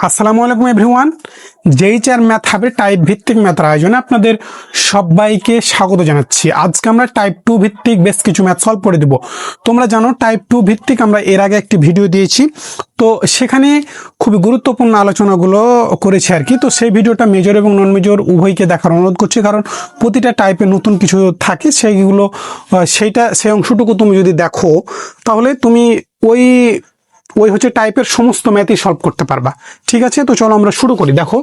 আসসালামু আলাইকুম everyone. জেইচআর math হাবের type ভিত্তিক ম্যাথের আয়োজনে আপনাদের সবাইকে স্বাগত জানাচ্ছি। আজকে আমরা টাইপ 2 ভিত্তিক বেশ কিছু ম্যাথ সলভ করে দেব। তোমরা জানো টাইপ 2 ভিত্তিক আমরা এর আগে একটি ভিডিও দিয়েছি, তো সেখানে খুবই গুরুত্বপূর্ণ আলোচনাগুলো করেছি আর কি। তো সেই ভিডিওটা মেজর এবং নন মেজর উভয়কে দেখার অনুরোধ করছি, কারণ প্রতিটা টাইপে নতুন কিছু থাকে, সেইগুলো সেই অংশটুকু তুমি যদি দেখো তাহলে তুমি ওই হচ্ছে টাইপের সমস্ত ম্যাথই সলভ করতে পারবা। ঠিক আছে, তো চলো আমরা শুরু করি। দেখো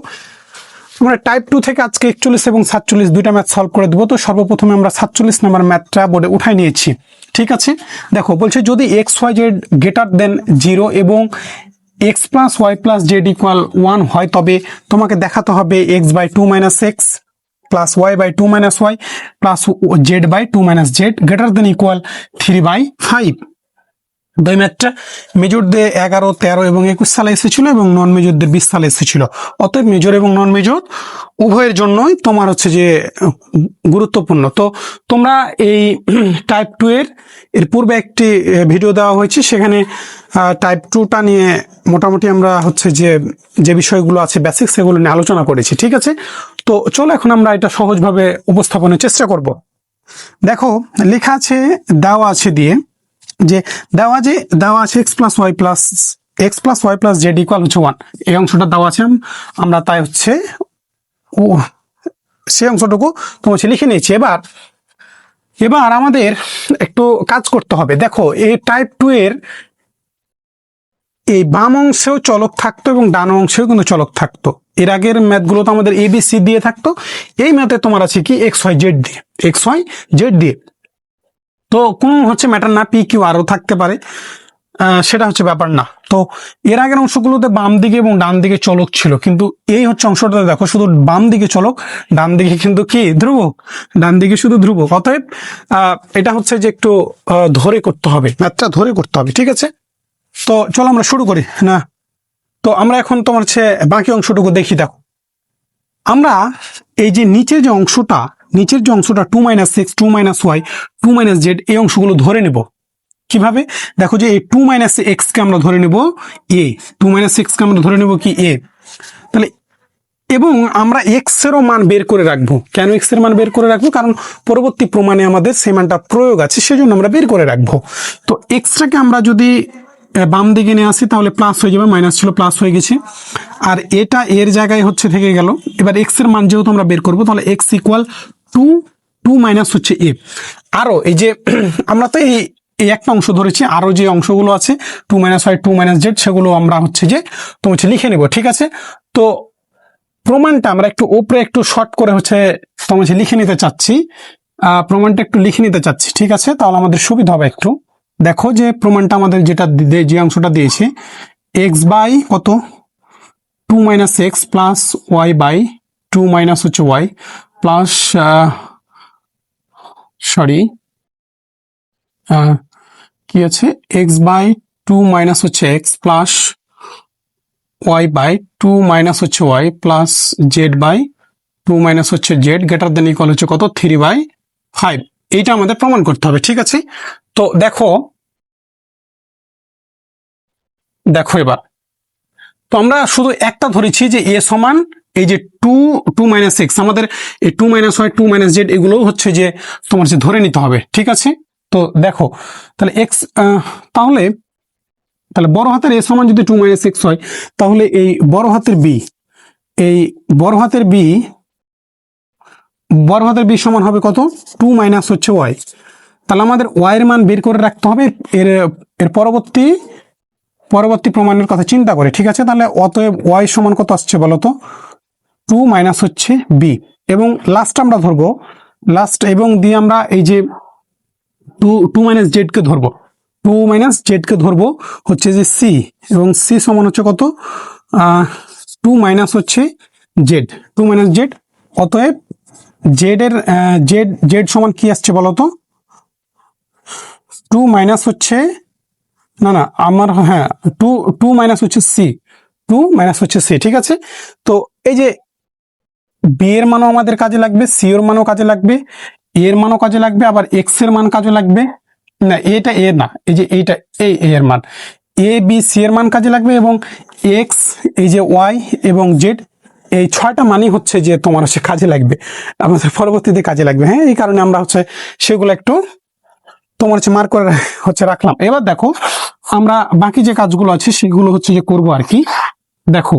আমরা টাইপ 2 থেকে আজকে 41 এবং 47 দুইটা ম্যাথ সলভ করে দেবো। তো সর্বপ্রথমে আমরা 47 নাম্বার ম্যাথটা বোর্ডে উঠাই নিয়েছি। ঠিক আছে, দেখো বলছে যদি X Y Z greater than 0 এবং X plus Y plus Z equal 1 হয়, তবে তোমাকে দেখাতে হবে X by 2 minus X plus Y by 2 minus Y plus Z by 2 minus Z greater than equal 3/5। দুই ম্যাথটা মেজরদের 11, 13 এবং 21 সালে এসেছিল এবং নন মেজরদের 20 সালে এসেছিল। অতএব মেজর এবং নন মেজর উভয়ের জন্যই তোমার হচ্ছে যে গুরুত্বপূর্ণ। তো তোমরা এই টাইপ 2 এর পূর্বে একটি ভিডিও দেওয়া হয়েছে, সেখানে টাইপ 2টা নিয়ে মোটামুটি আমরা হচ্ছে যে বিষয়গুলো আছে বেসিক, সেগুলো নিয়ে আলোচনা করেছি। ঠিক আছে, তো চলো এখন আমরা এটা সহজভাবে উপস্থাপনের চেষ্টা করব। দেখো লেখা আছে, দেওয়া আছে যে দেওয়া আছে X plus Y plus Z equal হচ্ছে 1। এই অংশটা দেওয়া আছে, আমরা তাই হচ্ছে সেই অংশটুকু তোমার লিখে নিয়েছি। এবার আমাদের একটু কাজ করতে হবে। দেখো এই টাইপ 2 এর এই বাম অংশেও চলক থাকতো এবং ডান অংশেও কিন্তু চলক থাকতো। এর আগের ম্যাথগুলো তো আমাদের ABC দিয়ে থাকতো, এই ম্যাথে তোমার আছে কি এক্স ওয়াই জেড দিয়ে। তো কোন হচ্ছে ম্যাটার না, পি কিউ আরও থাকতে পারে, সেটা হচ্ছে ব্যাপার না। তো এর আগের অংশগুলোতে বাম দিকে এবং ডান দিকে চলক ছিল, কিন্তু এই হচ্ছে অংশটা দেখো শুধু বাম দিকে চলক, ডান দিকে কিন্তু কি ধ্রুবক, ডান দিকে শুধু ধ্রুবক। অতএব এটা হচ্ছে যে একটু ধরে করতে হবে, ম্যাথটা ধরে করতে হবে। ঠিক আছে, তো চলো আমরা শুরু করি না। তো আমরা এখন তোমার হচ্ছে বাকি অংশটুকু দেখি। দেখো আমরা এই যে নিচের যে অংশটা 2 minus X 2 minus Y 2 minus Z, এই অংশগুলো ধরে নেব। কিভাবে? দেখো যে এই 2 মাইনাস এক্স কে আমরা ধরে নেব এ, 2 মাইনাস এক্স কে আমরা ধরে নেব কি এ। তাহলে এবং আমরা এক্স এরও মান বের করে রাখবো। কেন এক্স এর মান বের করে রাখবো? কারণ পরবর্তী প্রমাণে আমাদের সেই মানটা প্রয়োগ আছে, সেজন্য আমরা বের করে রাখবো। তো এক্সটাকে আমরা যদি বাম দিকে নিয়ে আসি তাহলে প্লাস হয়ে যাবে, মাইনাস ছিল প্লাস হয়ে গেছে, আর এটা এর জায়গায় হচ্ছে থেকে গেল। এবার এক্স এর মান যেহেতু আমরা বের করবো, তাহলে এক্স ইকুয়াল 2 মাইনাস হচ্ছে এ। আরো এই যে আমরা তো এই একটা অংশ ধরেছি, আরো যে অংশগুলো আছে 2 মাইনাস ওয়াই 2 মাইনাস জেড, সেগুলো আমরা হচ্ছে যে তোমার লিখে নেব। ঠিক আছে, তো প্রমাণটা আমরা একটু উপরে একটু শর্ট করে হচ্ছে তোমার লিখে নিতে চাচ্ছি, প্রমাণটা একটু লিখে নিতে চাচ্ছি। ঠিক আছে, তাহলে আমাদের সুবিধা হবে একটু। দেখো যে প্রমাণটা আমাদের যে অংশটা দিয়েছে, এক্স বাই কত 2 minus X plus Y by 2 minus হচ্ছে ওয়াই প্লাস কি আছে এক্স বাই 2 মাইনাস হচ্ছে X plus Y by 2 minus হচ্ছে Y plus Z by 2 minus হচ্ছে জেড গ্রেটার দেন ইকুয়াল হচ্ছে কত 3/5। এইটা আমাদের প্রমাণ করতে হবে। ঠিক আছে, তো দেখো এবার তো আমরা শুধু একটা ধরেছি যে এ সমান এই যে 2 মাইনাস এক্স, আমাদের এই 2 মাইনাস ওয়াই 2 মাইনাস জেড এগুলো হচ্ছে যে তোমার যে ধরে নিতে হবে। ঠিক আছে, তো দেখো তাহলে এক্স, তাহলে বড় হাতের এ সমান যদি 2 মাইনাস এক্স হয়, তাহলে এই বড় হাতের বি সমান হবে কত 2 মাইনাস হচ্ছে ওয়াই। তাহলে আমাদের ওয়াই এর মান বের করে রাখতে হবে এর পরবর্তী প্রমাণের কথা চিন্তা করে। ঠিক আছে, তাহলে অতএব ওয়াই সমান কত আসছে বলতো 2 মাইনাস হচ্ছে বি, এবং লাস্ট আমরা ধরবো লাস্ট, এবং দিয়ে আমরা এই যে 2 মাইনাস জেড কে ধরবো, 2 মাইনাস জেড কে ধরবো হচ্ছে যে সি, এবং সি সমান হচ্ছে কত 2 মাইনাস হচ্ছে জেড, 2 মাইনাস জেড। অতএব জেড এর জেড সমান কি আসছে বলতো 2 মাইনাস হচ্ছে আমার হ্যাঁ 2 মাইনাস হচ্ছে সি, 2 মাইনাস হচ্ছে সি। ঠিক আছে, তো এই যে বি এর মানও আমাদের কাজে লাগবে, সি এর মানও কাজে লাগবে, এর মানও কাজে লাগবে, আবার এক্স এর মান কাজে লাগবে। না এটা এর না, এই যে এইটা এই এর মান, এ বি সি এর মান কাজে লাগবে এবং এক্স, এই যে ওয়াই এবং জেড, এই 6টা মানই হচ্ছে যে তোমার হচ্ছে কাজে লাগবে, আমাদের পরবর্তীতে কাজে লাগবে। হ্যাঁ, এই কারণে আমরা হচ্ছে সেগুলো একটু তোমার হচ্ছে মার্ক করে হচ্ছে রাখলাম। এবার দেখো আমরা বাকি যে কাজগুলো আছে সেগুলো হচ্ছে যে করবো আর কি। দেখো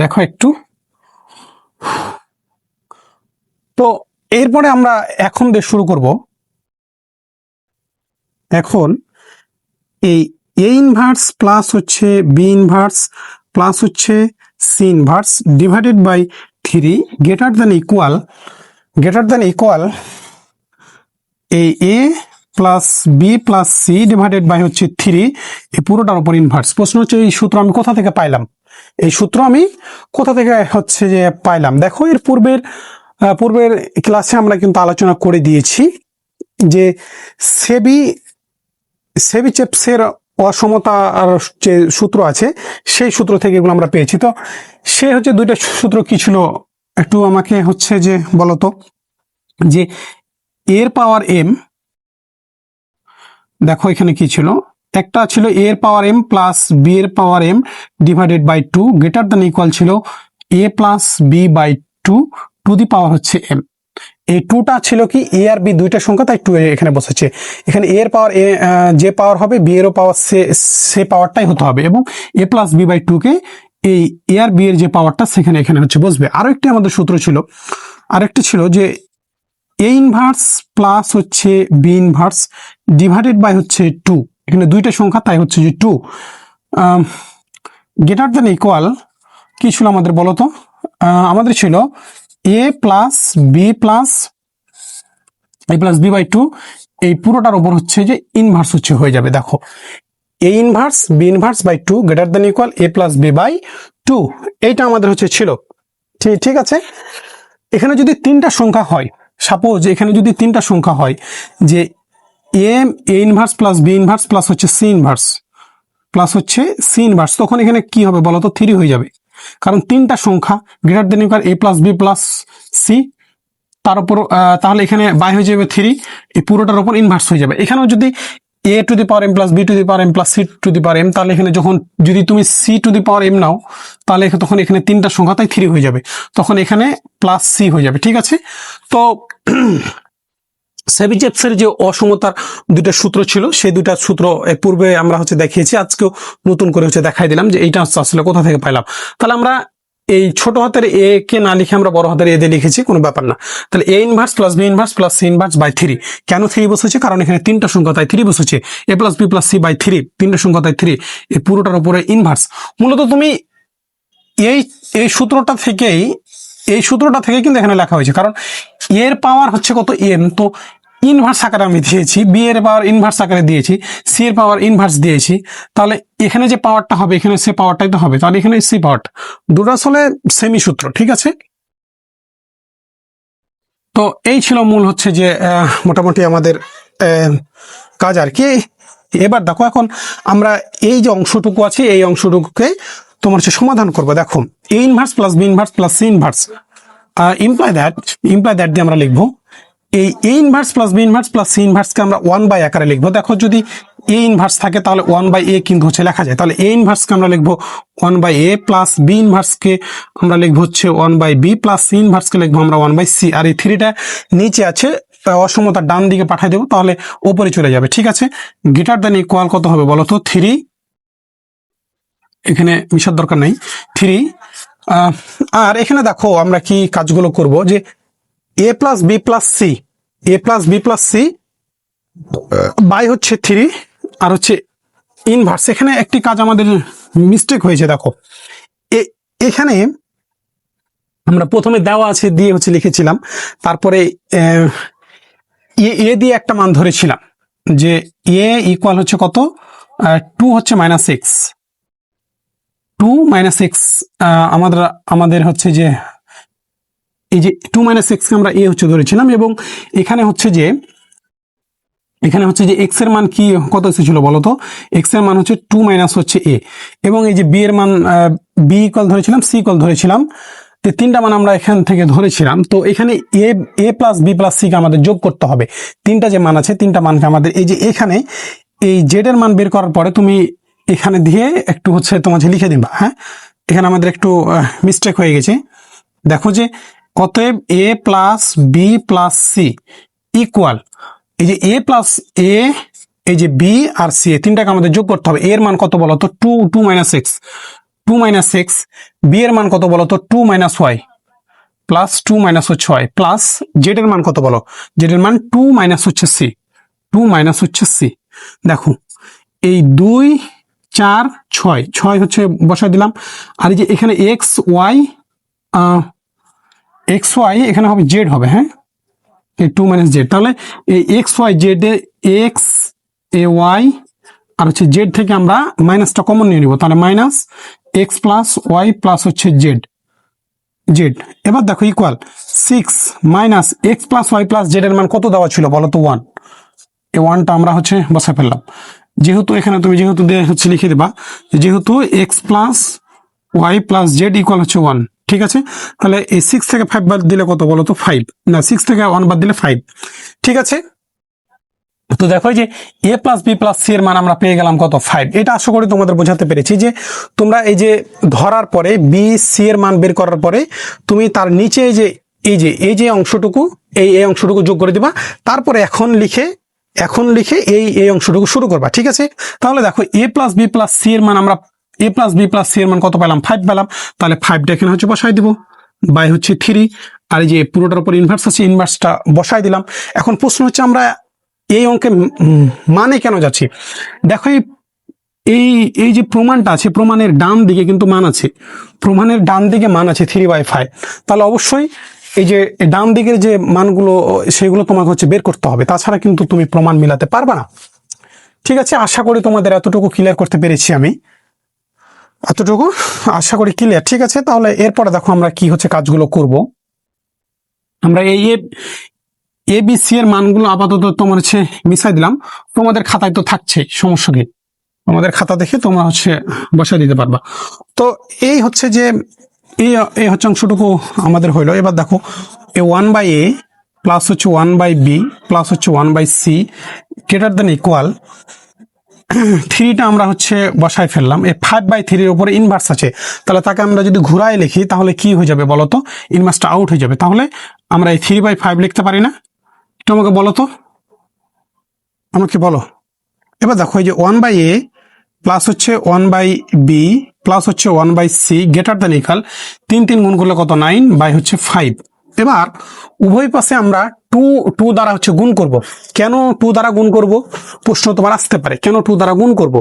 দেখো একটু, তো এরপরে আমরা এখন দিয়ে শুরু করব। এখন এই এ ইনভার্স প্লাস হচ্ছে বি ইনভার্স প্লাস হচ্ছে C inverse divided by 3 greater than equal এই A plus B plus C divided by হচ্ছে 3, এই পুরোটার উপর ইনভার্স। প্রশ্ন হচ্ছে এই সূত্র আমি কোথা থেকে পাইলাম, এই সূত্র আমি কোথা থেকে হচ্ছে যে পাইলাম। দেখো এর পূর্বের ক্লাসে আমরা কিন্তু আলোচনা করে দিয়েছি যে সেবিচেপসের অসমতার যে সূত্র আছে সেই সূত্র থেকে এগুলো আমরা পেয়েছি। তো সে হচ্ছে দুইটা সূত্র কি ছিল একটু আমাকে হচ্ছে যে বলতো, যে এর পাওয়ার এম, দেখো এখানে কি ছিল, একটা ছিল এর পাওয়ার এম প্লাস বি এর power M divided by 2 greater than equal ছিল A plus B by 2 to the power হচ্ছে এম। এই 2টা ছিল কি এ আর বি দুইটা সংখ্যা, তাই 2 এখানে বসেছে। এখানে এ এর পাওয়ার যে পাওয়ার হবে বি এরও পাওয়ার সে পাওয়ারটাই হতে হবে, এবং এ প্লাস বি বাই 2 কে এই এ আর বি এর যে পাওয়ারটা সেখানে এখানে হচ্ছে বসবে। আরো একটি আমাদের সূত্র ছিল, আরেকটি ছিল যে এ ইনভার্স প্লাস হচ্ছে বি ইনভার্স ডিভাইডেড বাই হচ্ছে 2, এখানে দুইটা সংখ্যা তাই হচ্ছে যে 2 গ্রেটার দেন ইকুয়াল কি ছিল আমাদের বলতো, আমাদের ছিল এ প্লাস বি বাই 2, এই পুরোটার উপর হচ্ছে যে ইনভার্স হচ্ছে হয়ে যাবে। দেখো A inverse B inverse by 2 greater than equal A plus B by 2, এইটা আমাদের হচ্ছে ছিল। ঠিক আছে, এখানে যদি 3টা সংখ্যা হয়, সাপোজ এখানে যদি 3টা সংখ্যা হয় যে A inverse plus B inverse plus হচ্ছে সি ইনভার্স তখন এখানে কি হবে বলতো, 3 হয়ে যাবে, কারণ 3টা সংখ্যা greater than equal A plus B plus C, তার উপর তাহলে এখানে বাই হয়ে যাবে 3, এই পুরোটার উপর ইনভার্স হয়ে যাবে। এখানেও যদি A to the power M plus B to the power M plus C to the power M, তাহলে এখানে যখন যদি তুমি C to the power M নাও তাহলে তখন এখানে 3টা সংখ্যা তাই 3 হয়ে যাবে, তখন এখানে প্লাস সি হয়ে যাবে। ঠিক আছে, তো সেবিচেপসের যে অসমতার দুইটা সূত্র ছিল সেই দুইটা সূত্র পূর্বে আমরা হচ্ছে দেখিয়েছি, আজকেও নতুন করে হচ্ছে দেখাই দিলাম যে এইটা হচ্ছে আসলে কোথা থেকে পাইলাম। তাহলে আমরা এই ছোট হাতের এ কে না লিখে আমরা বড় হাতের এ দিয়ে লিখেছি, কোনো ব্যাপার না। তাহলে A inverse plus B inverse plus C inverse by 3, কেন 3 বসেছে, কারণ এখানে 3টা সংখ্যা তাই 3 বসেছে। A plus B plus C by 3, 3টা সংখ্যা তাই 3, এই পুরোটার উপরে ইনভার্স। মূলত তুমি এই সূত্রটা থেকে কিন্তু এখানে লেখা হয়েছে, কারণ এর পাওয়ার হচ্ছে কত এম, তো ইনভার্স আকারে আমি দিয়েছি, বি এর পাওয়ার ইনভার্স আকারে দিয়েছি, সি এর পাওয়ার ইনভার্স দিয়েছি, তাহলে এখানে যে পাওয়ারটা হবে এখানে সে পাওয়ারটাই তো হবে, তাহলে এখানে সি পাওয়ারটা দুটো আসলে সেমি সূত্র। ঠিক আছে, তো এই ছিল মূল হচ্ছে যে মোটামুটি আমাদের কাজ আর কি। এবার দেখো এখন আমরা এই যে অংশটুকু আছে এই অংশটুকুকে তোমার হচ্ছে সমাধান করবো। দেখো A inverse plus B inverse plus C inverse imply that দিয়ে আমরা লিখবো এই A inverse plus B inverse plus C ইনভার্সকে আমরা 1 বাই আকারে লিখবো। দেখো যদি এ ইনভার্স থাকে তাহলে 1/a কিন্তু হচ্ছে লেখা যায়, তাহলে এ ইনভার্সকে আমরা লিখবো 1/a প্লাস বি ইনভার্সকে আমরা লিখবো হচ্ছে 1/b প্লাস সি ইনভার্সকে লিখবো আমরা 1/c, আর এই 3টা নিচে আছে অসমতার ডান দিকে পাঠিয়ে দেবো, তাহলে ওপরে চলে যাবে। ঠিক আছে, গ্রেটার দেন ইকুয়াল কত হবে বলো তো, 3, এখানে মিশার দরকার নাই 3। আর এখানে দেখো আমরা কি কাজগুলো করব, যে A plus B plus C by হচ্ছে 3 আর হচ্ছে ইনভার্স। এখানে একটি কাজ আমাদের মিস্টেক হয়েছে, দেখো এখানে আমরা প্রথমে দেওয়া আছে দিয়ে হচ্ছে লিখেছিলাম, তারপরে এ দিয়ে একটা মান ধরেছিলাম যে এ ইকুয়াল হচ্ছে কত 2 হচ্ছে -x, 2 - x আমাদের হচ্ছে যে এই যে 2 - x কে আমরা এ হচ্ছে ধরেছিলাম, এবং এখানে হচ্ছে যে x এর মান কি কত এসেছিল বলতো, x এর মান হচ্ছে 2 - হচ্ছে a, এবং এই যে b এর মান b ইকুয়াল ধরেছিলাম, c ইকুয়াল ধরেছিলাম, তো 3টা মান আমরা এখান থেকে ধরেছিলাম। তো এখানে a plus B plus C কে আমাদের যোগ করতে হবে, 3টা যে মান আছে 3টা মানকে আমাদের এই যে এখানে এই জেড এর মান বের করার পরে তুমি এখানে দিয়ে একটু হচ্ছে তোমাকে লিখে দিবা। হ্যাঁ, এখানে আমাদের একটু মিস্টেক হয়ে গেছে। দেখো যে অতএব A plus B plus C equal, এই যে এ প্লাস এ, এই যে বি আর সি, এই তিনটাকে আমাদের যোগ করতে হবে। এর মান কত বলো তো? টু মাইনাস এক্স, বি এর মান কত বলো তো? Two minus Y plus two minus হচ্ছে ওয়াই, প্লাস জেড এর মান কত বলো? জেড এর মান টু মাইনাস হচ্ছে সি, দেখো এই 2 4 6 হচ্ছে বসাই দিলাম। আর এই যে এখানে এক্স ওয়াই এখানে হবে জেড হবে। হ্যাঁ, এই টু মাইনাস জেড, তাহলে এই এক্স ওয়াই জেড এ এক্স এ ওয়াই আর হচ্ছে জেড থেকে আমরা মাইনাসটা কমন নিয়ে নিব, তাহলে minus X plus Y plus হচ্ছে জেড। এবার দেখো equal 6 minus X plus Y plus Z এর মান কত দেওয়া ছিল বলো তো? 1। এই 1টা আমরা হচ্ছে বসায় ফেললাম। যেহেতু এখানে তুমি যেহেতু দিয়ে হচ্ছে লিখে দেবা যেহেতু X plus Y plus Z equal হচ্ছে 1, ঠিক আছে? তাহলে এই 6 থেকে 5 বাদ দিলে কত বলো তো? 5 না, 6 থেকে 1 বাদ দিলে 5, ঠিক আছে? তো দেখো যে A plus B plus C এর মান আমরা পেয়ে গেলাম কত? 5। এটা আশা করি তোমাদের বোঝাতে পেরেছি যে তোমরা এই যে ধরার পরে বি সি এর মান বের করার পরে তুমি তার নিচে এই যে অংশটুকু এই অংশটুকু যোগ করে দিবা, তারপরে এখন লিখে এই অংশটুকু শুরু করবা, ঠিক আছে? তাহলে দেখো A plus B plus C এর মান আমরা কত পেলাম? 5 পেলাম। তাহলে 5টা এখানে হচ্ছে বসাই দিব, বাই হচ্ছে 3, আর এই যে পুরোটার উপর ইনভার্স আছে, ইনভার্সটা বসাই দিলাম। এখন প্রশ্ন হচ্ছে আমরা এই অঙ্কে মানে কেন যাচ্ছি? দেখো এই যে প্রমাণটা আছে, প্রমাণের ডান দিকে কিন্তু মান আছে, প্রমাণের ডান দিকে মান আছে 3/5। তাহলে অবশ্যই এই যে ডান দিকের যে মানগুলো সেগুলো তোমাকে হচ্ছে বের করতে হবে, তাছাড়া কিন্তু তুমি প্রমাণ মিলাতে পারবে না, ঠিক আছে? আশা করি তোমাদের এতটুকু ক্লিয়ার করতে পেরেছি আমি, এতটুকু আশা করি ক্লিয়ার, ঠিক আছে? তাহলে এরপরে দেখো আমরা কি হচ্ছে কাজগুলো করব। আমরা এই এ বি সি এর মানগুলো আপাতত তোমার হচ্ছে মিশাই দিলাম, তোমাদের খাতায় তো থাকছে, সমস্যা কি? তোমাদের খাতা দেখে তোমরা হচ্ছে বসাই দিতে পারবা। তো এই হচ্ছে যে এই হচ্ছে অংশটুকু আমাদের হইলো। এবার দেখো এ 1/a প্লাস হচ্ছে 1/b প্লাস হচ্ছে 1/c গ্রেটার দেন ইকুয়াল 3টা আমরা হচ্ছে বসায় ফেললাম। এই 5/3 এর উপরে ইনভার্স আছে, তাহলে তাকে আমরা যদি ঘুরায় লিখি তাহলে কি হয়ে যাবে বলো তো? ইনভার্সটা আউট হয়ে যাবে। তাহলে আমরা এই 3/5 লিখতে পারি না? এটা আমাকে বলো তো, আমাকে বলো। এবার দেখো এই যে 1/a প্লাস হচ্ছে 1/b প্লাস হচ্ছে 1/c গ্রেটার দেন ইকুয়াল 3 গুণ করলে কত? 9 বাই হচ্ছে 5। এবার উভয় পাশে আমরা টু দ্বারা হচ্ছে গুণ করব। কেন 2 দ্বারা গুণ করব? প্রশ্ন তোমার আসতে পারে, কেন 2 দ্বারা গুণ করব?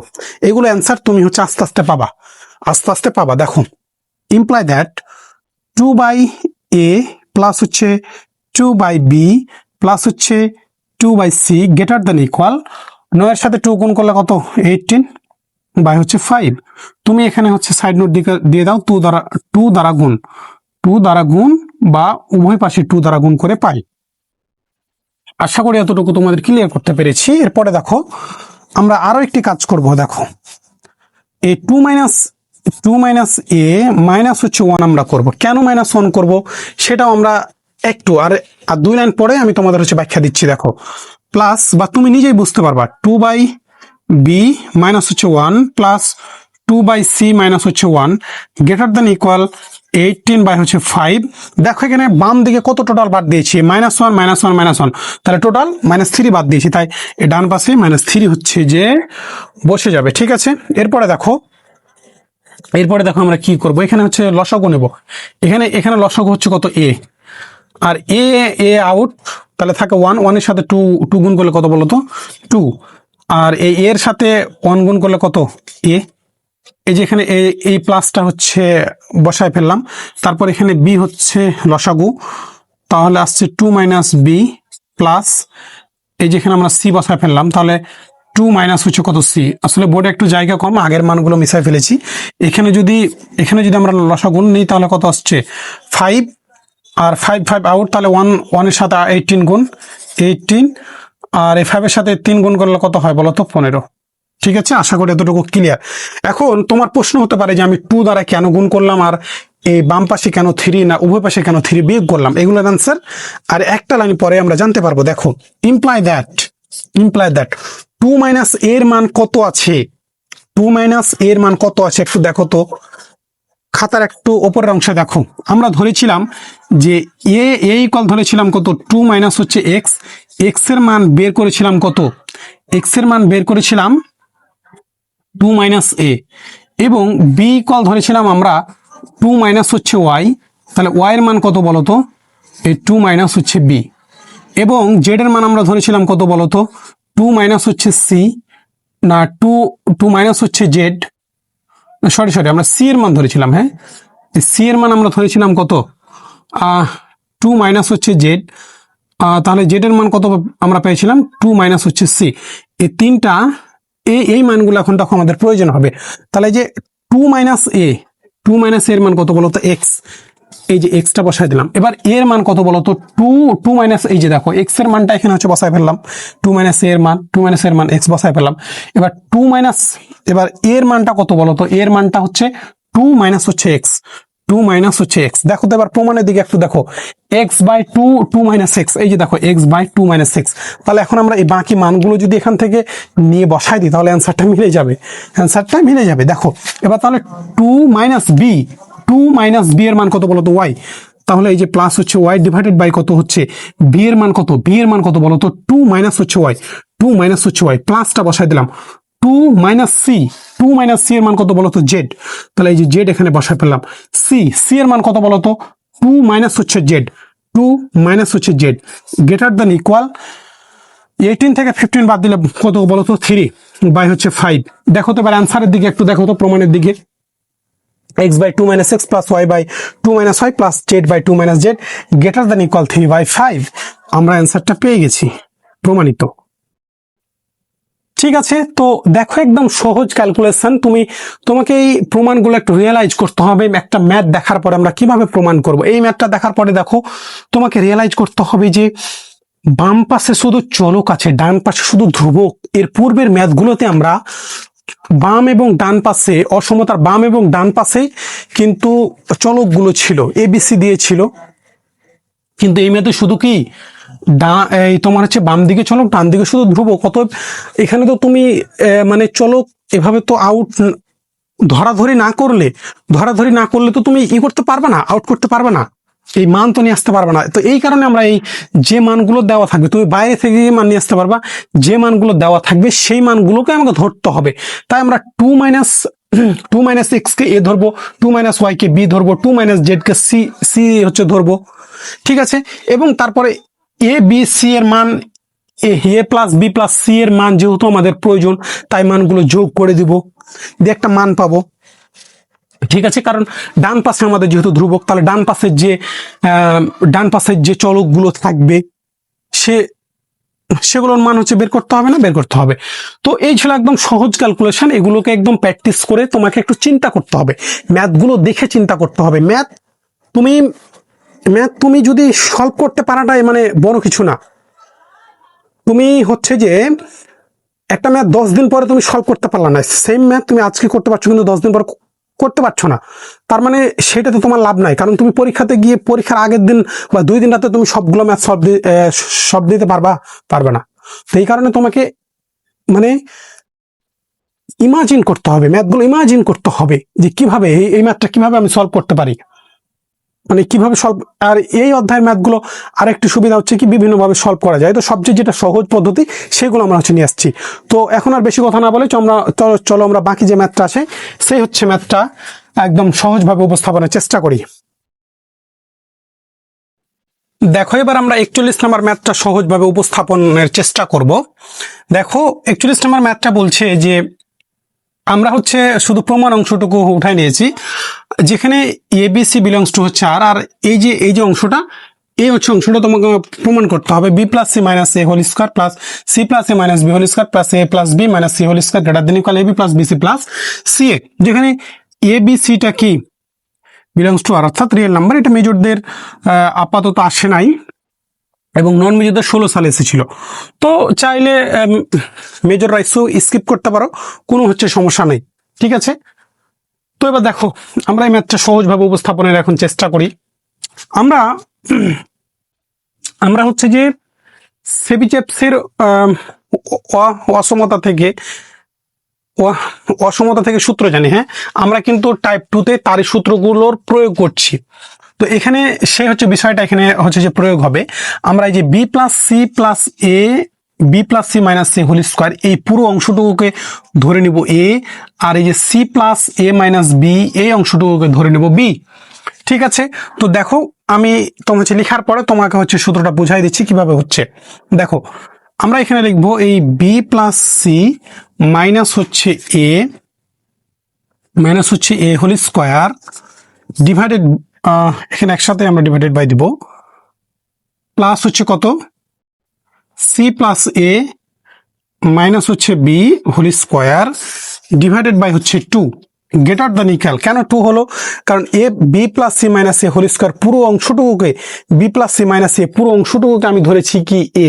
এগুলো অ্যান্সার তুমি হচ্ছে আস্তে আস্তে পাবা। দেখো ইমপ্লাই দ্যাট 2/a প্লাস হচ্ছে 2/b প্লাস হচ্ছে 2/c গ্রেটার দেন ইকুয়াল 9 এর সাথে 2 গুণ করলে কত? 18 বাই হচ্ছে 5। তুমি এখানে হচ্ছে সাইড নোট দিয়ে দাও 2 দ্বারা গুণ বা উভয় পাশে 2 দ্বারা গুণ করে পাই। আশা করি এতটুকু তোমাদের ক্লিয়ার করতে পেরেছি। এরপরে দেখো আমরা আরো একটি কাজ করব। দেখো এই 2 মাইনাস এ মাইনাস হচ্ছে 1 আমরা করব। কেন -1 করব সেটাও আমরা একটু আর 2 লাইন পরে আমি তোমাদের হচ্ছে ব্যাখ্যা দিচ্ছি। দেখো প্লাস বা তুমি নিজেই বুঝতে পারবা 2/b মাইনাস হচ্ছে 1 প্লাস 2/c মাইনাস হচ্ছে 1 গ্রেটার দেন ইকুয়াল 18 বাই হচ্ছে 5। দেখো এখানে বাম দিকে কত টোটাল বাদ দিয়েছি? -1 তাহলে টোটাল -3 বাদ দিয়েছি, তাই এই ডান পাশে -3 হচ্ছে যে বসে যাবে, ঠিক আছে? এরপরে দেখো আমরা কি করব? এখানে হচ্ছে লসাগু নেব। এখানে লসাগু হচ্ছে কত? a, আর এ আউট, তাহলে থাকে 1 এর সাথে 2 গুণ করলে কত বলো তো? 2। আর এই এর সাথে 1 গুণ করলে কত? a। এই যে এখানে এই প্লাসটা হচ্ছে বসায় ফেললাম। তারপর এখানে বি হচ্ছে লসাগু, তাহলে আসছে 2 - b প্লাস এই যেখানে আমরা সি বসায় ফেললাম, তাহলে 2 মাইনাস হচ্ছে কত? সি। আসলে বোর্ডে একটু জায়গা কম, আগের মানগুলো মিশাই ফেলেছি। এখানে যদি আমরা লসাগু নিই তাহলে কত আসছে? 5, আর 5 আউট, তাহলে 1 এর সাথে 18 গুণ 18, আর এই 5 এর সাথে 3 গুণ করলে কত হয় বলো তো? 15। ঠিক আছে, আশা করি এতটুকু ক্লিয়ার। এখন তোমার প্রশ্ন হতে পারে যে আমি 2 দ্বারা কেন গুণ করলাম, আর এই বাম পাশে কেন 3 না উভয় পাশে কেন 3 বিয়োগ করলাম? এগুলোর অ্যান্সার আর একটা লাইন পরে আমরা জানতে পারবো। দেখো ইমপ্লাই দ্যাট টু মাইনাস এর মান কত আছে, টু মাইনাস এর মান কত আছে একটু দেখো তো, খাতার একটু ওপরের অংশে দেখো। আমরা ধরেছিলাম যে এ ইকুয়াল ধরেছিলাম কত, টু মাইনাস হচ্ছে এক্স, এক্স এর মান বের করেছিলাম কত, এক্স এর মান বের করেছিলাম টু মাইনাস এ, এবং বি ইকুয়াল ধরেছিলাম আমরা টু মাইনাস হচ্ছে ওয়াই, তাহলে ওয়াই এর মান কত বলতো, এই টু মাইনাস হচ্ছে বি, এবং জেড এর মান আমরা ধরেছিলাম কত বলতো, টু মাইনাস হচ্ছে সি, না টু মাইনাস হচ্ছে জেড, সরি আমরা সি এর মান ধরেছিলাম, হ্যাঁ সি এর মান আমরা ধরেছিলাম কত, টু মাইনাস হচ্ছে জেড, তাহলে জেড এর মান কত আমরা পেয়েছিলাম, টু মাইনাস হচ্ছে সি। এই তিনটা এই মানগুলো এখন তখন আমাদের প্রয়োজন হবে। তাহলে যে টু মাইনাস এর মান কত বলতো, এক্স, এই যে এক্সটা বসাই দিলাম। এবার এর মান কত বলতো, টু মাইনাস, এই যে দেখো এক্স এর মানটা এখানে হচ্ছে বসাই ফেললাম, টু মাইনাস এর মান এক্স বসাই ফেললাম। এবার এবার এর মানটা কত বলতো, এর মানটা হচ্ছে টু মাইনাস হচ্ছে এক্স, দেখো তো এবার প্রমাণের দিকে একটু দেখো, X by two minus X, এই যে দেখো X by two minus X. তাহলে এখন আমরা এই বাকি মানগুলো যদি এখান থেকে নিয়ে বসাই দিই তাহলে অ্যান্সারটা মিলে যাবে, দেখো। এবার তাহলে টু মাইনাস বি এর মান কত বলতো, ওয়াই, তাহলে এই যে প্লাস হচ্ছে ওয়াই ডিভাইডেড বাই কত হচ্ছে বি এর মান কত বলতো, টু মাইনাস হচ্ছে ওয়াই, প্লাসটা বসাই দিলাম, টু মাইনাস সি এর মান কত বলতো, জেড, তাহলে এই যে জেড এখানে বসাই ফেললাম, সি এর মান কত বলতো, টু মাইনাস হচ্ছে জেড, গ্রেটার দ্যান ইকুয়াল 18 থেকে 15 বাদ দিলে কত বলতো, 3 বাই হচ্ছে 5। দেখো তো এবার অ্যান্সারের দিকে একটু দেখো তো, প্রমাণের দিকে, x by 2 minus x plus y by 2 minus y plus z by 2 minus z greater than equal 3 by 5, আমরা অ্যান্সারটা পেয়ে গেছি, প্রমাণিত। ঠিক আছে, তো দেখো একদম সহজ ক্যালকুলেশন, তোমাকে এই প্রমাণগুলো একটু রিয়েলাইজ করতে হবে। একটা ম্যাথ দেখার পরে আমরা কিভাবে প্রমাণ করব, এই ম্যাথটা দেখার পরে দেখো তোমাকে রিয়েলাইজ করতে হবে যে বাম পাশে শুধু চলক আছে, ডান পাশে শুধু ধ্রুবক। এর পূর্বের ম্যাথগুলোতে আমরা বাম এবং ডান পাশে, অসমতার বাম এবং ডান পাশে কিন্তু চলকগুলো ছিল, এবিসি দিয়েছিল, কিন্তু এই ম্যাথে শুধু কি এই তোমার হচ্ছে বাম দিকে চলক, ডান দিকে শুধু ধ্রুবক। অতএব এখানে তো তুমি মানে চলক এভাবে তো আউট ধরাধরি না করলে তো তুমি করতে পারবে না, আউট করতে পারবে না, এই মান তো নিয়ে আসতে পারবে না। তো এই কারণে আমরা এই যে মানগুলো দেওয়া থাকবে, তুমি বাইরে থেকে মান নিয়ে আসতে পারবা, যে মানগুলো দেওয়া থাকবে সেই মানগুলোকে আমাকে ধরতে হবে। তাই আমরা টু মাইনাস এক্স কে এ ধরবো, two minus Y K B ধরবো, two minus Z K C হচ্ছে ধরবো, ঠিক আছে। এবং তারপরে এ বি সি এর মান, এ প্লাস বি প্লাস সি এর মান যেহেতু আমাদের প্রয়োজন, তাই মানগুলো যোগ করে দিব, দিয়ে একটা মান পাবো, ঠিক আছে। কারণ ডান পাশে আমাদের যেহেতু ধ্রুবক, তাহলে ডান পাশের যে চলকগুলো থাকবে সেগুলোর মান হচ্ছে বের করতে হবে। তো এই ছিল একদম সহজ ক্যালকুলেশন। এগুলোকে একদম প্র্যাকটিস করে তোমাকে একটু চিন্তা করতে হবে, ম্যাথগুলো দেখে চিন্তা করতে হবে। ম্যাথ তুমি যদি সলভ করতে পারাটাই মানে বড় কিছু না। তুমি হচ্ছে যে একটা ম্যাথ 10 দিন পরে তুমি সলভ করতে পারলা না, সেম ম্যাথ তুমি আজকে করতে পারছো কিন্তু 10 দিন পর করতে পারছো না, তার মানে সেটাতে তোমার লাভ নাই। কারণ তুমি পরীক্ষাতে গিয়ে পরীক্ষার আগের দিন বা 2 দিন রাতে তুমি সবগুলো ম্যাথ সলভ দিতে পারবে না। তো এই কারণে তোমাকে মানে ইমাজিন করতে হবে, ম্যাথগুলো ইমাজিন করতে হবে যে কিভাবে এই ম্যাথটা কিভাবে আমি সলভ করতে পারি, মানে কিভাবে সলভ। আর এই অধ্যায়ের ম্যাথগুলো আরেকটি সুবিধা হচ্ছে কি বিভিন্নভাবে সলভ করা যায়। তো সবচেয়ে যেটা সহজ পদ্ধতি সেগুলো আমরা হচ্ছে নিয়ে আসছি। তো এখন আর বেশি কথা না বলে চলো আমরা বাকি যে ম্যাথটা আছে সেই হচ্ছে ম্যাথটা একদম সহজভাবে উপস্থাপনের চেষ্টা করি। দেখো এবার আমরা 41 নম্বর ম্যাথটা সহজভাবে উপস্থাপনের চেষ্টা করব। দেখো 41 নম্বর ম্যাথটা বলছে যে আমরা হচ্ছে শুধু প্রমাণ অংশটুকু উঠাই নিয়েছি, যেখানে এবিসি বিলংস টু হচ্ছে আর এই যে অংশটা, এই অংশটা তোমাকে প্রমাণ করতে হবে B plus C minus A whole square plus C plus A minus B whole square plus A plus B minus C whole square greater than equal AB plus BC plus C A, যেখানে এবিসিটা কি belongs to আর, অর্থাৎ real number. এটা মেজরদের আপাতত আসে নাই এবং নন মেজরদের 16 সালে এসেছিল। তো চাইলে মেজর রাইসও স্কিপ করতে পারো, কোনো হচ্ছে সমস্যা নেই, ঠিক আছে। তো এবার দেখো আমরা এই ম্যাথটা সহজভাবে উপস্থাপনের এখন চেষ্টা করি। আমরা হচ্ছে যে সেবিচেপসের অসমতা থেকে অসমতা থেকে সূত্র জানি, হ্যাঁ আমরা কিন্তু টাইপ 2 তে তারই সূত্রগুলোর প্রয়োগ করছি। তো এখানে সে হচ্ছে বিষয়টা এখানে হচ্ছে যে প্রয়োগ হবে, আমরা এই যে B plus C plus A B plus C minus C whole square এই পুরো অংশটুকুকে ধরে নিব এ, আর এই যে C plus A minus B এই অংশটুকুকে ধরে নিব বি। ঠিক আছে, তো দেখো আমি তোমার হচ্ছে লেখার পরে তোমাকে হচ্ছে সূত্রটা বুঝাই দিচ্ছি কিভাবে হচ্ছে। দেখো আমরা এখানে লিখবো এই বি প্লাস সি মাইনাস হচ্ছে এ হোল স্কোয়ার ডিভাইডেড, এখানে একসাথে আমরা ডিভাইডেড বাই দিব, প্লাস হচ্ছে কত সি প্লাস এ মাইনাস হচ্ছে B whole square divided by হচ্ছে 2 গ্রেটার দ্যান ইকুয়াল। কেন 2 হলো? কারণ A B plus C minus A whole square পুরো অংশটুকুকে B plus C minus A পুরো অংশটুকুকে আমি ধরেছি কি এ,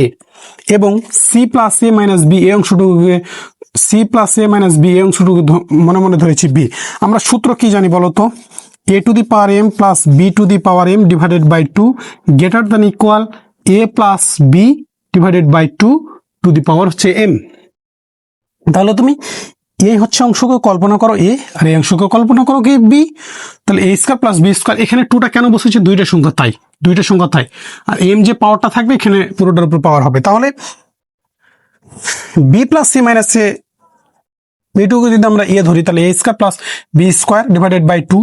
এবং C plus A minus B এই অংশটুকুকে C plus A minus B এই অংশটুকু মনে মনে ধরেছি বি। আমরা সূত্র কি জানি বলতো? A to the power M plus B to the power M divided by 2 greater than equal A plus B divided by 2 to the power হচ্ছে এম। তাহলে তুমি এই হচ্ছে অংশকে কল্পনা করো এ, আর এই অংশকে কল্পনা করো কি বি। তাহলে A square plus B square, এখানে 2টা কেন বসেছে? দুইটা সংখ্যা তাই, আর এম যে পাওয়ারটা থাকবে এখানে পুরোটার উপর পাওয়ার হবে। তাহলে B plus C minus A এইটুকু যদি আমরা এ ধরি তাহলে A square plus B square divided by 2,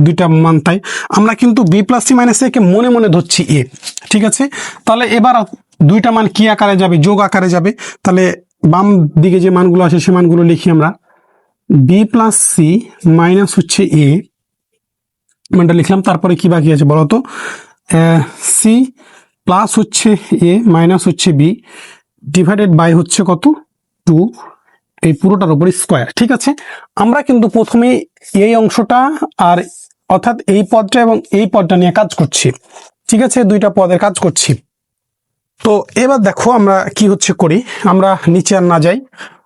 দুইটা মান তাই আমরা কিন্তু B plus C minus A কে মনে মনে ধরছি এ। ঠিক আছে, তাহলে এবার দুইটা মান কি আকারে যাবে? যোগ আকারে যাবে। তাহলে বাম দিকে যে মানগুলো আছে সে মানগুলো লিখি আমরা, বি প্লাস সি মাইনাস হচ্ছে এ মানটা লিখলাম, তারপরে কি বাকি আছে বলতো? সি প্লাস হচ্ছে এ মাইনাস হচ্ছে বি ডিভাইডেড বাই হচ্ছে কত 2 এই পুরোটার উপর স্কোয়ার। ঠিক আছে, আমরা কিন্তু প্রথমে এই অংশটা আর অর্থাৎ এই পদটা এবং এই পদটা নিয়ে কাজ করছি। ঠিক আছে, দুইটা পদের কাজ করছি। তো এবার দেখো আমরা কি হচ্ছে করি, আমরা নিচে আর না যাই,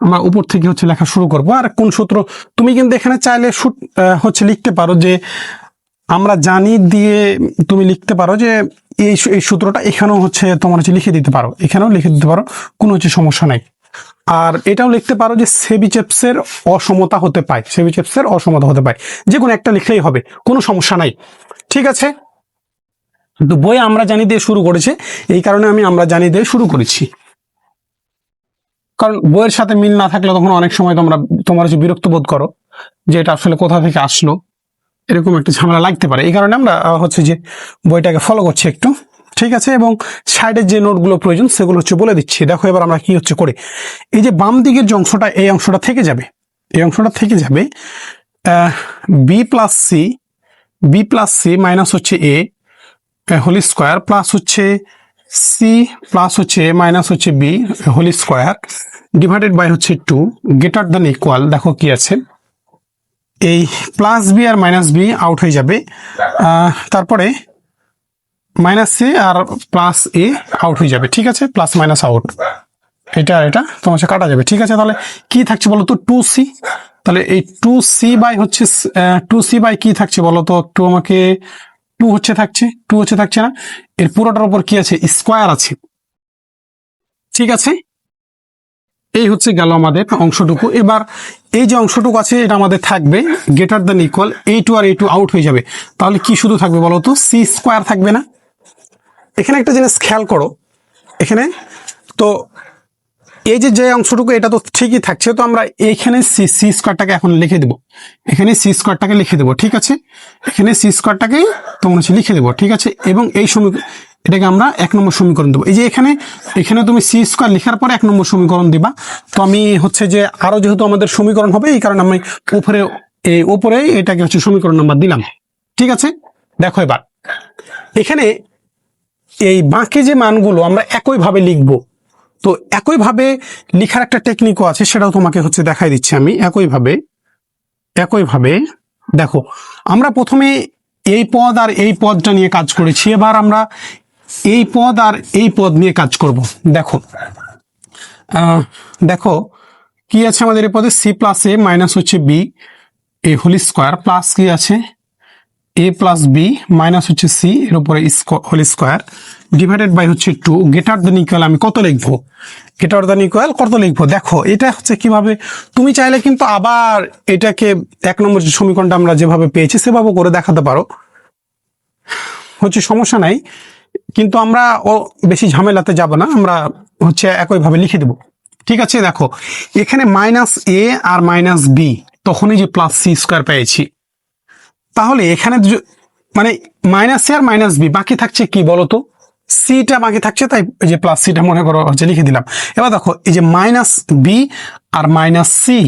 আমরা উপর থেকে হচ্ছে লেখা শুরু করব। আর কোন সূত্র তুমি কিন্তু এখানে চাইলে হচ্ছে লিখতে পারো যে আমরা জানি দিয়ে তুমি লিখতে পারো যে এই সূত্রটা এখানেও হচ্ছে তোমার হচ্ছে লিখে দিতে পারো, এখানেও লিখে দিতে পারো, কোনো হচ্ছে সমস্যা নাই। আর এটাও লিখতে পারো যে সেবিচেপসের অসমতা হতে পায়, যে কোনো একটা লিখলেই হবে, কোনো সমস্যা নাই। ঠিক আছে, তো বই আমরা জানি দিয়ে শুরু করেছে, এই কারণে আমি আমরা জানি দিয়ে শুরু করেছি, কারণ বইয়ের সাথে মিল না থাকলে তখন অনেক সময় তোমার হচ্ছে বিরক্ত বোধ করো যে এটা আসলে কোথা থেকে আসলো, এরকম একটা ঝামেলা লাগতে পারে। এই কারণে আমরা হচ্ছে যে বইটাকে ফলো করছি একটু। ঠিক আছে, এবং সাইডের যে নোটগুলো প্রয়োজন সেগুলো হচ্ছে বলে দিচ্ছি। দেখো এবার আমরা কি হচ্ছে করে, এই যে বাম দিকের যে অংশটা এই অংশটা থেকে যাবে, বি প্লাস সি মাইনাস হচ্ছে এ হোল স্কোয়ার প্লাস হচ্ছে সি প্লাস হচ্ছে এ মাইনাস হচ্ছে B whole square divided by হচ্ছে 2 গ্রেটার দ্যান ইকুয়াল। দেখো কি আছে, এই প্লাস বি আর মাইনাস বি আউট হয়ে যাবে, তারপরে মাইনাস এ আর প্লাস এ আউট হয়ে যাবে। ঠিক আছে, প্লাস মাইনাস আউট, এটা আর এটা তোমার সাথে কাটা যাবে। ঠিক আছে, তাহলে কি থাকছে বলো তো? 2c। তাহলে এই 2c বাই হচ্ছে 2c বাই কি থাকছে বলো তো একটু আমাকে? 2 হচ্ছে থাকছে না, এর পুরোটার উপর কি আছে? স্কোয়ার আছে। ঠিক আছে, এই হচ্ছে গেল আমাদের অংশটুকু। এবার এই যে অংশটুকু আছে এটা আমাদের থাকবে গ্রেটার দ্যান ইকুয়াল, এই টু আর এই টু আউট হয়ে যাবে। তাহলে কি শুধু থাকবে বলো তো? সি স্কোয়ার থাকবে না? এখানে একটা জিনিস খেয়াল করো, এখানে তো এই যে অংশটুকু এটা তো ঠিকই থাকছে, তো আমরা এইখানে সি স্কোয়ারটাকে এখন লিখে দেবো, এখানে সি স্কোয়ারটাকে লিখে দেবো। ঠিক আছে, এখানে সি স্কোয়ারটাকে তোমরা হচ্ছে লিখে দেবো। ঠিক আছে, এবং এই এটাকে আমরা 1 নম্বর সমীকরণ দেবো। এই যে এখানে তুমি সি স্কোয়ার লেখার পরে 1 নম্বর সমীকরণ দিবা। তো আমি হচ্ছে যে আরো যেহেতু আমাদের সমীকরণ হবে এই কারণে আমি উপরে এটাকে হচ্ছে সমীকরণ নাম্বার দিলাম। ঠিক আছে, দেখো এবার এখানে এই বাকি যে মানগুলো আমরা একইভাবে লিখবো। তো একইভাবে লেখার একটা টেকনিকও আছে, সেটাও তোমাকে হচ্ছে দেখাই দিচ্ছি আমি। একইভাবে দেখো, আমরা প্রথমে এই পদ আর এই পদটা নিয়ে কাজ করেছি, এবার আমরা এই পদ আর এই পদ নিয়ে কাজ করব। দেখো কি আছে আমাদের এই পদে? সি প্লাস এ মাইনাস হচ্ছে বি এ হোল স্কোয়ার প্লাস কি আছে? এ এ প্লাস বি মাইনাস হচ্ছে সি এর উপরে হোল স্কোয়ার ডিভাইডেড বাই হচ্ছে 2 গ্রেটার দেন ইকুয়াল আমি কত লিখবো, গ্রেটার দেন ইকুয়াল কত লিখবো। দেখো এটা হচ্ছে কিভাবে, তুমি চাইলে কিন্তু আবার এটাকে 1 নম্বর যে সমীকরণটা আমরা যেভাবে পেয়েছি সেভাবে করে দেখাতে পারো, হচ্ছে সমস্যা নাই, কিন্তু আমরা বেশি ঝামেলাতে যাব না, আমরা হচ্ছে একইভাবে লিখে দেব। ঠিক আছে, দেখো এখানে minus A R minus B, তখনই যে প্লাস সি স্কোয়ার পেয়েছি, তাহলে এখানে মানে minus A R minus B বাকি থাকছে কি বলতো, সিটা বাকি থাকছে, তাই এই যে প্লাস সিটা মনে করো হচ্ছে লিখে দিলাম। এবার দেখো এই যে মাইনাস বি আর মাইনাস সি,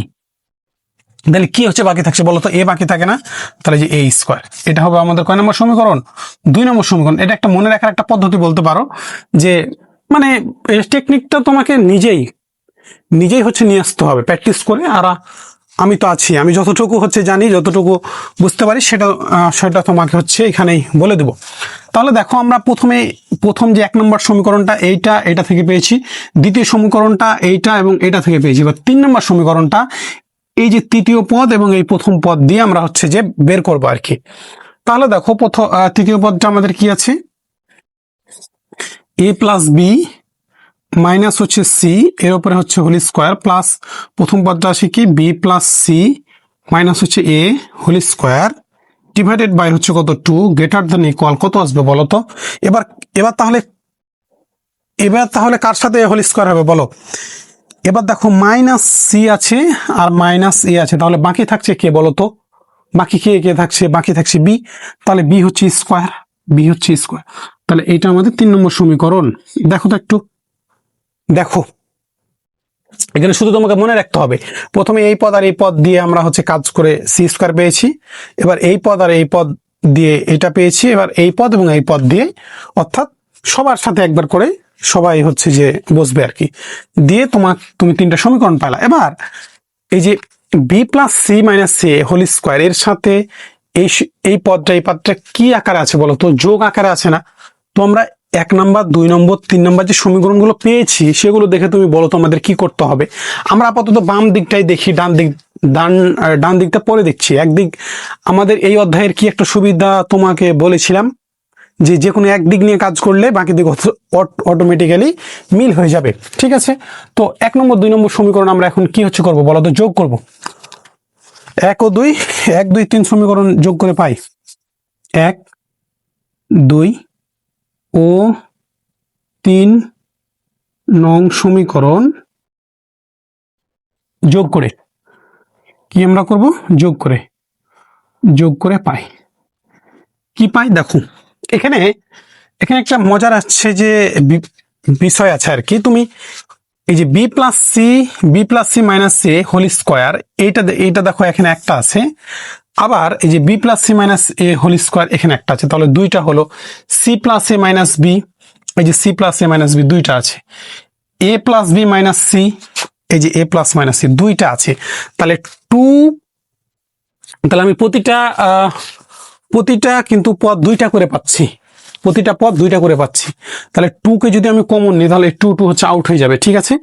তাহলে কি হচ্ছে বাকি থাকছে বলতো, এ বাকি থাকে না, তাহলে যে এ স্কোয়ার, এটা হবে আমাদের কয় নম্বর সমীকরণ, 2 নম্বর সমীকরণ। এটা একটা মনে রাখার একটা পদ্ধতি বলতে পারো, যে মানে এই টেকনিকটা তোমাকে নিজেই হচ্ছে নিয়ে আসতে হবে প্র্যাকটিস করে। আর আমি তো আছি, আমি যতটুকু হচ্ছে জানি, যতটুকু বুঝতে পারি সেটা তোমাকে হচ্ছে এখানেই বলে দেব। তাহলে দেখো আমরা প্রথম যে 1 নম্বর সমীকরণটা এটা থেকে পেয়েছি, দ্বিতীয় সমীকরণটা এইটা এবং এটা থেকে পেয়েছি। এবার 3 নম্বর সমীকরণটা এই যে তৃতীয় পদ এবং এই প্রথম পদ দিয়ে আমরা হচ্ছে যে বের করবো আর কি। তাহলে দেখো তৃতীয় পদটা আমাদের কি আছে, এ প্লাস বি মাইনাস হচ্ছে সি এর উপরে হচ্ছে হোল স্কোয়ার প্লাস প্রথম পদটা আসে কি বি প্লাস সি মাইনাস হচ্ছে A whole square divided by হচ্ছে কত 2 গ্রেটার দেন ইকুয়াল কত আসবে বলো তো। এবার তাহলে কার সাথে হোল স্কোয়ার হবে বলো। এবার দেখো মাইনাস সি আছে আর মাইনাস এ আছে, তাহলে বাকি থাকছে কে বলো তো, বাকি কে থাকছে, বাকি থাকছে বি, তাহলে বি হচ্ছে স্কোয়ার, তাহলে এটা আমাদের 3 নম্বর সমীকরণ। দেখো তো একটু, দেখো এখানে শুধু তোমাকে মনে রাখতে হবে, প্রথমে এই পদ আর এই পদ দিয়ে আমরা হচ্ছে কাজ করে সি স্কোয়ার পেয়েছি, এবার এই পদ আর এই পদ দিয়ে এটা পেয়েছি, এবার এই পদ এবং এই পদ দিয়ে, অর্থাৎ সবার সাথে একবার করে সবাই হচ্ছে যে বসবে আর কি, দিয়ে তুমি 3টা সমীকরণ পাইলা। এবার এই যে B plus C minus C whole square এর সাথে এই পদটা কি আকারে আছে বলো তো, যোগ আকারে আছে না। তো আমরা 1 নম্বর 2 নম্বর 3 নম্বর যে সমীকরণগুলো পেয়েছি সেগুলো দেখে তুমি বলো তো আমাদের কি করতে হবে। আমরা আপাতত বাম দিকটাই দেখি, ডান দিকটা পরে দেখছি। একদিক আমাদের এই অধ্যায়ের কি একটা সুবিধা তোমাকে বলেছিলাম, যে কোনো একদিক নিয়ে কাজ করলে বাকি দিক অটোমেটিক্যালি মিল হয়ে যাবে। ঠিক আছে, তো 1 নম্বর 2 নম্বর সমীকরণ আমরা এখন কি হচ্ছে করবো বলো তো, যোগ করব। 1 ও 2, 1 2 3 সমীকরণ যোগ করে পাই 1 2 ও 3 নং সমীকরণ যোগ করে কি আমরা করব, যোগ করে পাই কি পাই। দেখো এখানে একটা মজার আছে যে বিষয় আছে আর কি, তুমি এই যে B plus C minus C whole square এইটা দেখো এখানে একটা আছে, আবার এই যে B plus C minus A whole square এখানে একটা আছে, তাহলে দুইটা হলো C plus A minus B, এই যে C plus A minus B দুইটা আছে, A plus B minus C, এই যে এ প্লাস মাইনাস সি দুইটা আছে, তাহলে তাহলে আমি প্রতিটা কিন্তু পদ দুইটা করে পাচ্ছি, তাহলে 2 কে যদি আমি কমন নিই তাহলে 2 হচ্ছে আউট হয়ে যাবে। ঠিক আছে,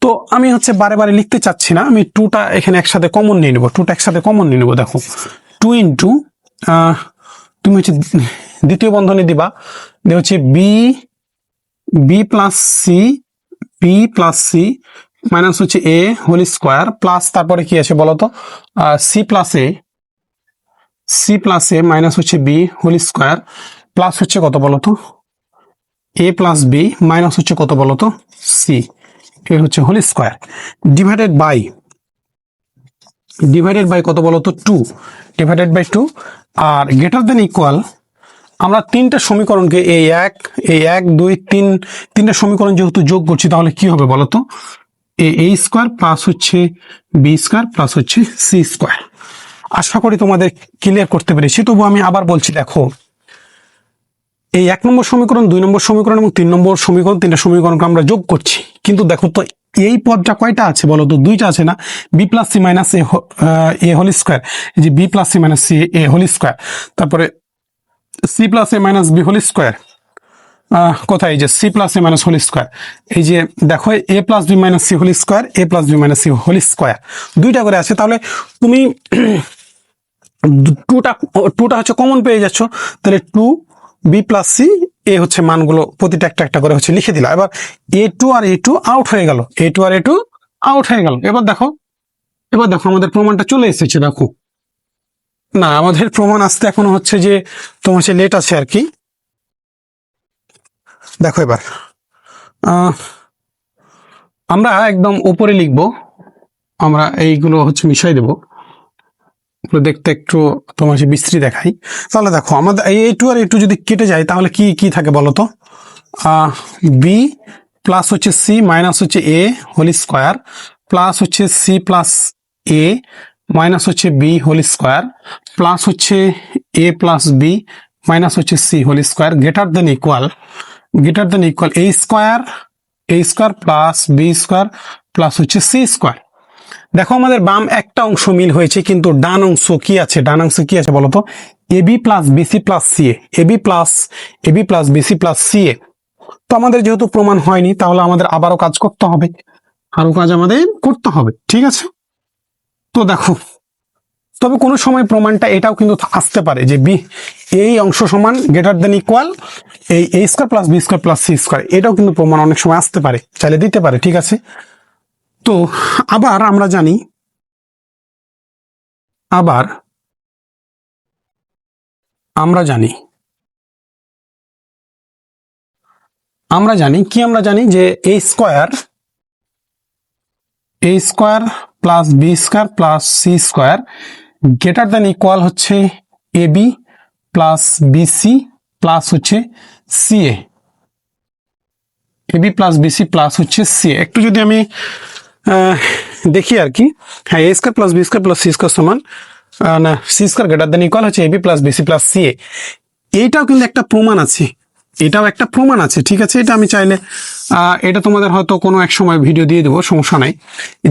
তো আমি হচ্ছে বারে বারে লিখতে চাচ্ছি না, আমি 2টা এখানে একসাথে কমন নিয়ে নেবো, দেখো 2 ইন্টু তুমি হচ্ছে দ্বিতীয় বন্ধনী দিবা, হচ্ছে বি প্লাস সি মাইনাস হচ্ছে এ হোল স্কোয়ার প্লাস তারপরে কি আছে বলতো, সি প্লাস এ মাইনাস হচ্ছে বি হোল স্কোয়ার প্লাস হচ্ছে কত বলতো, এ প্লাস বি মাইনাস হচ্ছে কত বলতো, সি, এ হচ্ছে হোল স্কোয়ার ডিভাইডেড বাই কত বলতো 2, আর গ্রেটার দেন ইকুয়াল আমরা 3টা সমীকরণকে এই 1 2 3 3টা সমীকরণ যেহেতু যোগ করছি, তাহলে কি হবে বলতো, এ স্কোয়ার প্লাস হচ্ছে বি স্কোয়ার প্লাস হচ্ছে সি স্কোয়ার। আশা করি তোমাদের ক্লিয়ার করতে পেরেছি। তবু আমি আবার বলছি, দেখো এই 1 নম্বর সমীকরণ 2 নম্বর সমীকরণ এবং 3 নম্বর সমীকরণ 3টা সমীকরণকে আমরা যোগ করছি, কিন্তু দেখো তো এই পদটা কয়টা আছে বলো তো, দুইটা আছে না, B plus C minus A whole square, এই যে B plus C minus C A whole square, তারপরে C plus A minus B whole square, কোথায়, এই যে C plus A minus whole square, এই যে দেখো A plus B minus C whole square, A plus B minus C whole square দুইটা করে আছে। তাহলে তুমি টুটা হচ্ছে কমন পেয়ে যাচ্ছ, তাহলে 2b প্লাস সি, এ হচ্ছে মানগুলো প্রতিটা একটা একটা করে হচ্ছে লিখে দিলাম। এবার a2 আর a2 আউট হয়ে গেল, a2 আর a2 আউট হয়ে গেল। এবার দেখো আমাদের প্রমাণটা চলে এসেছে। দেখো না, আমাদের প্রমাণ আসতে এখনো হচ্ছে যে তোমার হচ্ছে লেট আছে আর কি। দেখো এবার আমরা একদম উপরে লিখব, আমরা এইগুলো হচ্ছে মিশাই দেবো, দেখতে একটু তোমার হচ্ছে বিশ্রী দেখাই। তাহলে দেখো আমাদের a2 আর a2 যদি কেটে যায় তাহলে কি কি থাকে বলো তো? বি প্লাস হচ্ছে সি মাইনাস হচ্ছে এ হোল স্কোয়ার প্লাস হচ্ছে সি প্লাস এ মাইনাস হচ্ছে বি হোল স্কোয়ার প্লাস হচ্ছে এ প্লাস বি মাইনাস হচ্ছে C whole square greater than equal A square plus B square plus হচ্ছে C square. দেখো আমাদের বাম একটা অংশ মিল হয়েছে, কিন্তু ডান অংশ কি আছে? ডান অংশ কি আছে বলতো? AB plus BC plus CA, AB plus BC plus CA. তো আমাদের যেহেতু প্রমাণ হয়নি, তাহলে আমাদের আবারও কাজ করতে হবে, আরো কাজ আমাদের করতে হবে, ঠিক আছে? তো দেখো, তবে কোনো সময় প্রমাণটা এটাও কিন্তু আসতে পারে যে বি এই অংশ সমান গ্রেটার দেন ইকুয়াল এই A square plus B square plus C square, এটাও কিন্তু প্রমাণ অনেক সময় আসতে পারে, চাইলে দিতে পারে, ঠিক আছে? তো আবার আমরা জানি যে A square plus B square plus C square greater than equal হচ্ছে A B plus BC plus হচ্ছে CA, AB plus BC plus হচ্ছে সিএ। একটু যদি আমি দেখি আর কি, হ্যাঁ, A square plus B square plus C square সমান না, C square greater than equal হচ্ছে AB plus BC plus CA. এইটাও কিন্তু একটা প্রমাণ আছে, ঠিক আছে? এটা আমি চাইলে এটা তোমাদের হয়তো কোনো এক সময় ভিডিও দিয়ে দেবো, সমস্যা নাই।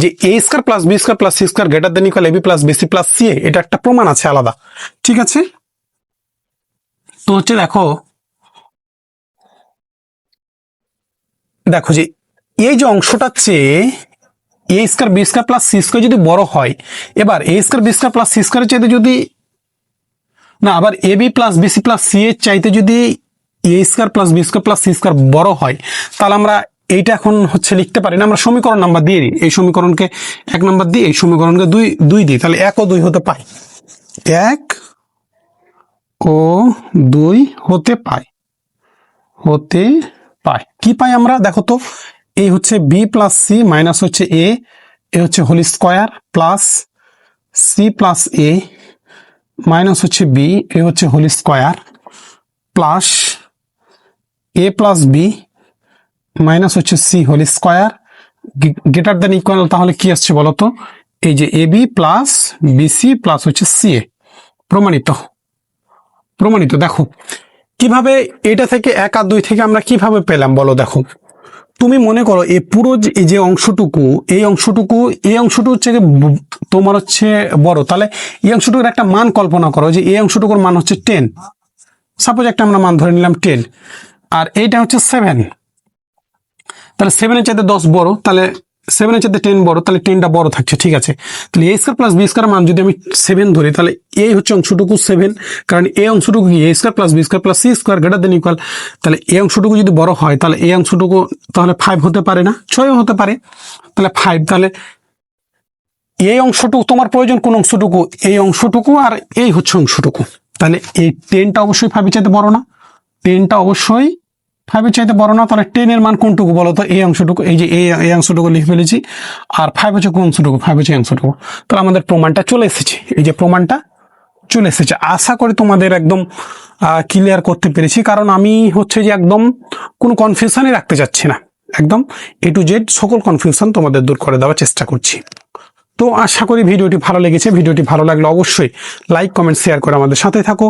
যে A square plus B square plus C square greater than equal AB plus BC plus CA, এটা একটা প্রমাণ আছে আলাদা, ঠিক আছে? তো হচ্ছে দেখো যে এই যে অংশটা চেয়ে A square B square plus C square যদি বড় হয়, এবার A square B square plus C স্কোয়ারের চাইতে যদি না, আবার A B plus BC plus C এর চাইতে যদি A square plus B square plus C square বড় হয়, তাহলে আমরা এইটা এখন হচ্ছে লিখতে পারি না, আমরা সমীকরণ নাম্বার দিয়ে দিই। এই সমীকরণকে 1 নাম্বার দিই, এই সমীকরণকে 2 দিই, তাহলে 1 ও 2 হতে পায়, 1 ও 2 হতে পায়। কি পাই আমরা? দেখো তো, এই হচ্ছে বি প্লাস সি মাইনাস হচ্ছে এ হচ্ছে whole square plus C plus A minus হচ্ছে বি এ হচ্ছে whole square plus A plus B minus হচ্ছে C whole square greater than equal, তাহলে কি আসছে বলতো? এই যে A B plus BC plus হচ্ছে সি এ। প্রমাণিত। দেখো কিভাবে এটা থেকে 1 আর 2 থেকে আমরা কিভাবে পেলাম বলো? দেখো, তুমি মনে করো এই পুরো যে অংশটুকু, এই অংশটুকু হচ্ছে তোমার হচ্ছে বড়, তাহলে এই অংশটুকুর একটা মান কল্পনা করো, যে এই অংশটুকুর মান হচ্ছে 10, সাপোজ একটা আমরা মান ধরে নিলাম 10, আর এইটা হচ্ছে 7, তাহলে 7-এর চাইতে 10 বড়, তাহলে 7-এর চাইতে 10 বড়, তাহলে 10টা বড় থাকছে, ঠিক আছে? তাহলে A square plus B square মান যদি আমি 7 ধরি, তাহলে এই হচ্ছে অংশটুকু 7, কারণ এই অংশটুকু কি A square plus B square plus C square greater than equal, তাহলে এই অংশটুকু যদি বড় হয়, তাহলে এই অংশটুকু তাহলে 5 হতে পারে না, 6 হতে পারে, তাহলে 5। তাহলে এই অংশটুকু তোমার প্রয়োজন কোন অংশটুকু? এই অংশটুকু, আর এই হচ্ছে অংশটুকু, তাহলে এই 10টা অবশ্যই 5-এর চাইতে বড় না, 10টা অবশ্যই 5-এর চাইতে বড় না, তাহলে 10 এর মান কোনটুকু বলো তো? এই অংশটুকু, এই যে এই অংশটুকু লিখে ফেলেছি, আর 5 হচ্ছে কোন অংশটুকু? 5 হচ্ছে অংশটুকু। তাহলে আমাদের প্রমাণটা চলে এসেছে, এই যে প্রমাণটা চলে এসেছে। আশা করি তোমাদের একদম ক্লিয়ার করতে পেরেছি, কারণ আমি হচ্ছে যে একদম কোনো কনফিউশনই রাখতে চাচ্ছি না, একদম A to Z সকল কনফিউশন তোমাদের দূর করে দেওয়ার চেষ্টা করছি। তো আশা করি ভিডিওটি ভালো লেগেছে। ভিডিওটি ভালো লাগলে অবশ্যই লাইক, কমেন্ট, শেয়ার করে আমাদের সাথে থাকো।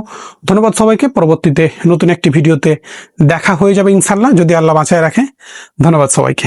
ধন্যবাদ সবাইকে। পরবর্তীতে নতুন একটি ভিডিওতে দেখা হয়ে যাবে ইনশাল্লাহ, যদি আল্লাহ বাঁচায় রাখে। ধন্যবাদ সবাইকে।